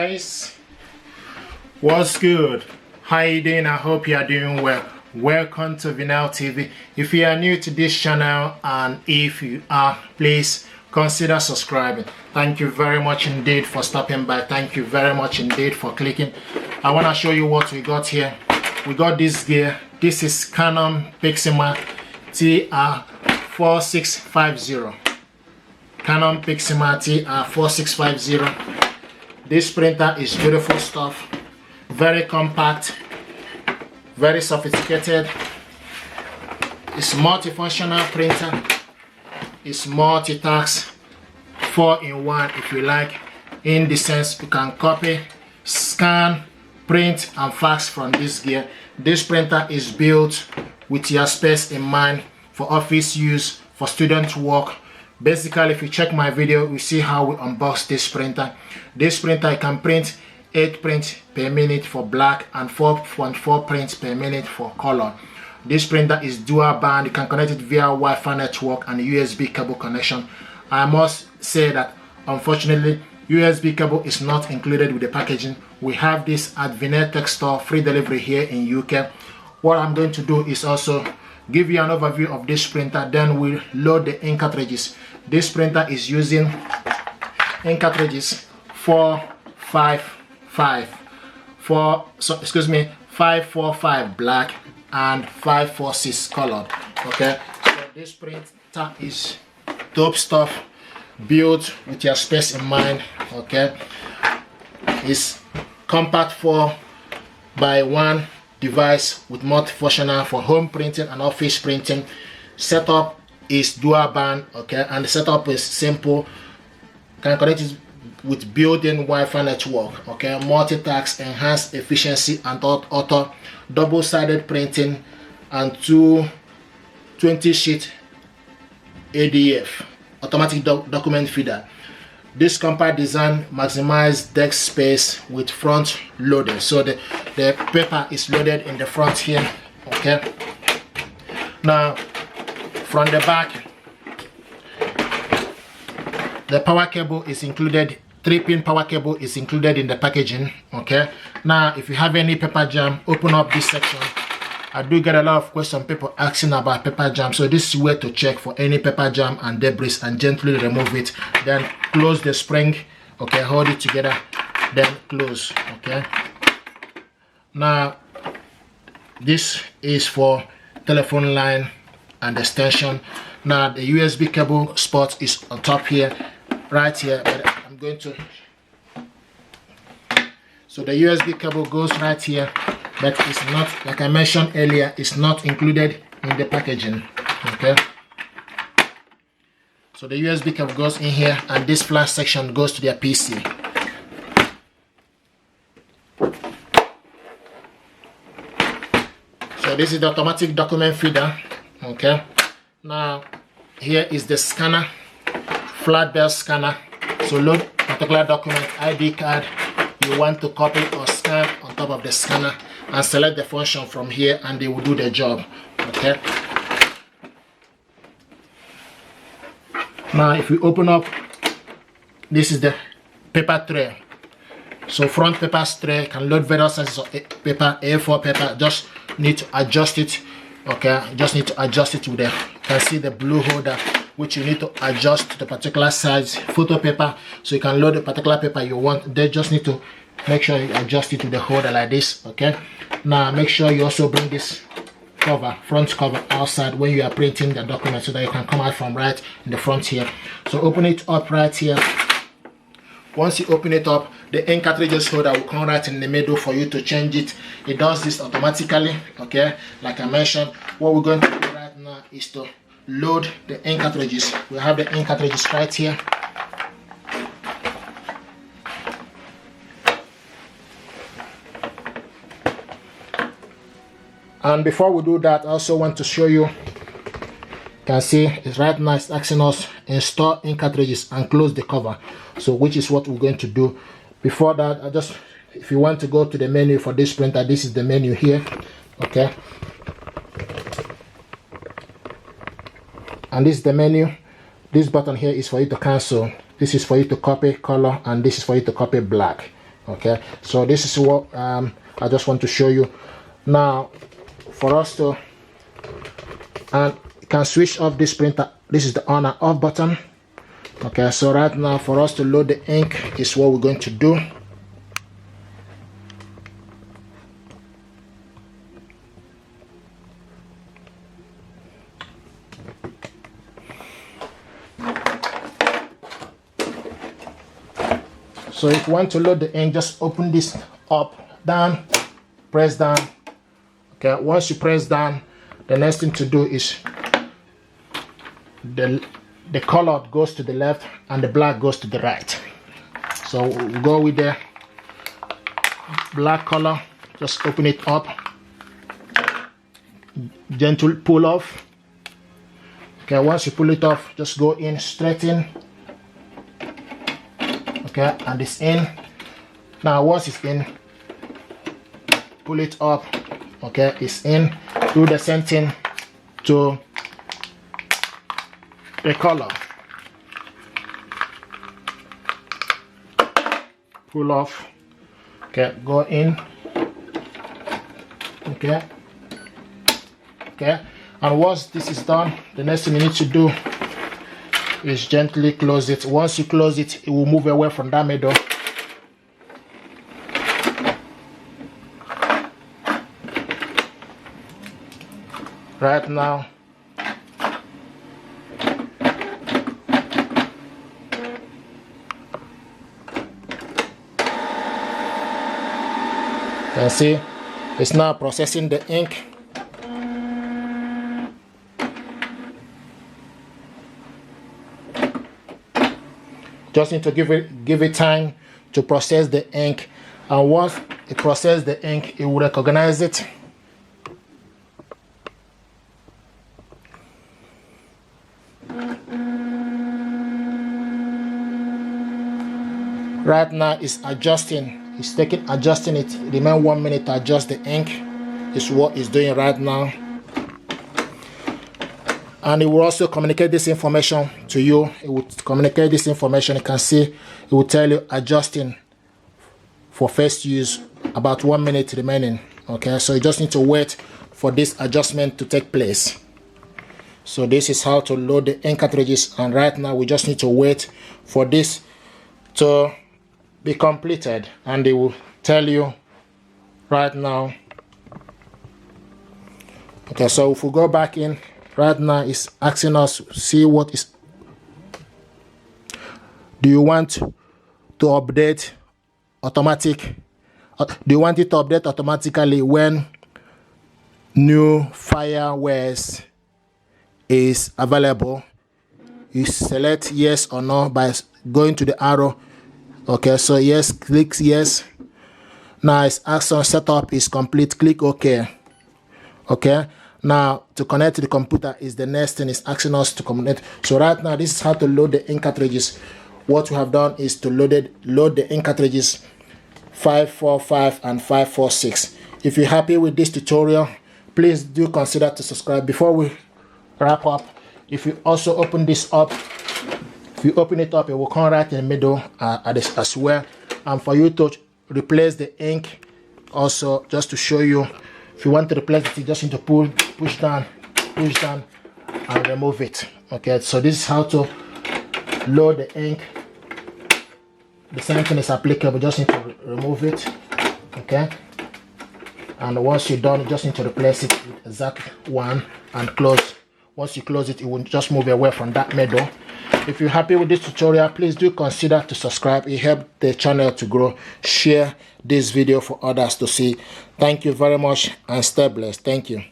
guys, what's good? How you doing? I hope you are doing well. Welcome to Vinyl TV. If you are new to this channel, and if you are, please consider subscribing. Thank you very much indeed for stopping by. Thank you very much indeed for clicking. I want to show you what we got here. We got this gear. This is Canon Pixma TR4650. Canon Pixma TR4650. This printer is beautiful stuff, very compact, very sophisticated. It's multifunctional printer. It's multitask, 4-in-1 if you like, in the sense you can copy, scan, print and fax from this gear. This printer is built with your space in mind, for office use, for student work. Basically, if you check my video, you see how we unbox this printer. This printer can print 8 prints per minute for black and 4.4 prints per minute for color. This printer is dual band. You can connect it via Wi-Fi network and USB cable connection. I must say that unfortunately USB cable is not included with the packaging. We have this at Vinyl Tech Store, free delivery here in UK. What I'm going to do is also give you an overview of this printer, then we'll load the ink cartridges. This printer is using ink cartridges 545 black and 546 colored. Okay, so this printer is dope stuff, built with your space in mind. Okay, it's compact 4x1 device with multifunctional for home printing and office printing. Setup is dual band. Okay, and the setup is simple. Can connect it with built-in Wi-Fi network. Okay, multitask, enhanced efficiency and auto double-sided printing, and 220 sheet ADF automatic document feeder. This compact design maximizes desk space with front loading, so the paper is loaded in the front here. Okay, now from the back, the power cable is included. 3-pin power cable is included in the packaging. Okay, now if you have any paper jam, open up this section. I do get a lot of questions, people asking about paper jam, so this is where to check for any paper jam and debris and gently remove it. Then close the spring. Okay, hold it together, then close. Okay, now this is for telephone line and extension. Now the USB cable spot is on top here, right here, but I'm going to, so the USB cable goes right here, but it's not, like I mentioned earlier, it's not included in the packaging. Okay, so the USB cable goes in here, and this flash section goes to their PC. So this is the automatic document feeder. Okay, now here is the scanner, flat belt scanner. So load particular document, ID card you want to copy or scan on top of the scanner, and select the function from here, and they will do the job. Okay, now if we open up, this is the paper tray. So front paper tray can load various sizes of paper, A4 paper. Just need to adjust it. Okay, just need to adjust it with the, you can see the blue holder, which you need to adjust to the particular size. Photo paper, so you can load the particular paper you want. They just need to make sure you adjust it to the holder like this. Okay, now make sure you also bring this cover, front cover, outside when you are printing the document, so that you can come out from right in the front here. So open it up right here. Once you open it up, the ink cartridges holder will come right in the middle for you to change it. It does this automatically. Okay, like I mentioned, what we're going to do right now is to load the ink cartridges. We have the ink cartridges right here. And before we do that, I also want to show you, can see it's right now, it's asking us install ink cartridges and close the cover, so which is what we're going to do. Before that, if you want to go to the menu for this printer, this is the menu here. Okay, and this is the menu. This button here is for you to cancel. This is for you to copy color, and this is for you to copy black. Okay, so this is what I just want to show you. Now for us to, and you can switch off this printer. This is the on and off button. Okay, so right now for us to load the ink is what we're going to do. So if you want to load the ink, just open this up, down, press down. Okay, once you press down, the next thing to do is the color goes to the left and the black goes to the right. So we'll go with the black color, just open it up, gentle pull off. Okay, once you pull it off, just go in, straighten. Okay, and it's in. Now once it's in, pull it up. Okay, it's in. Do the same thing to the color. Pull off. Okay, go in. Okay, and once this is done, the next thing you need to do is gently close it. Once you close it, it will move away from that middle. Right now, you can see it's now processing the ink. Just need to give it time to process the ink, and once it processes the ink, it will recognize it. Right now it's adjusting. It's adjusting it. It remains 1 minute to adjust the ink. Is what it's doing right now. And it will also communicate this information to you. It will communicate this information. You can see it will tell you adjusting for first use, about 1 minute remaining. Okay, so you just need to wait for this adjustment to take place. So this is how to load the ink cartridges, and right now we just need to wait for this to be completed, and they will tell you right now. Okay, so if we go back in, right now it's asking us, see what is, do you want to update automatic, do you want it to update automatically when new firmware is available? You select yes or no by going to the arrow. Okay, so yes, click yes. Now it's asking setup is complete, click OK. Okay, now to connect to the computer is the next thing. It's asking us to connect. So right now this is how to load the ink cartridges. What we have done is to load the ink cartridges 545 and 546. If you're happy with this tutorial, please do consider to subscribe. Before we wrap up, if you also open this up, if you open it up, it will come right in the middle as well. And for you to replace the ink, also just to show you, if you want to replace it, you just need to push down and remove it. Okay, so this is how to load the ink. The same thing is applicable, just need to remove it. Okay, and once you're done, you just need to replace it with exact one and close. Once you close it, it will just move away from that middle. If you're happy with this tutorial, please do consider to subscribe. It helps the channel to grow. Share this video for others to see. Thank you very much and stay blessed. Thank you.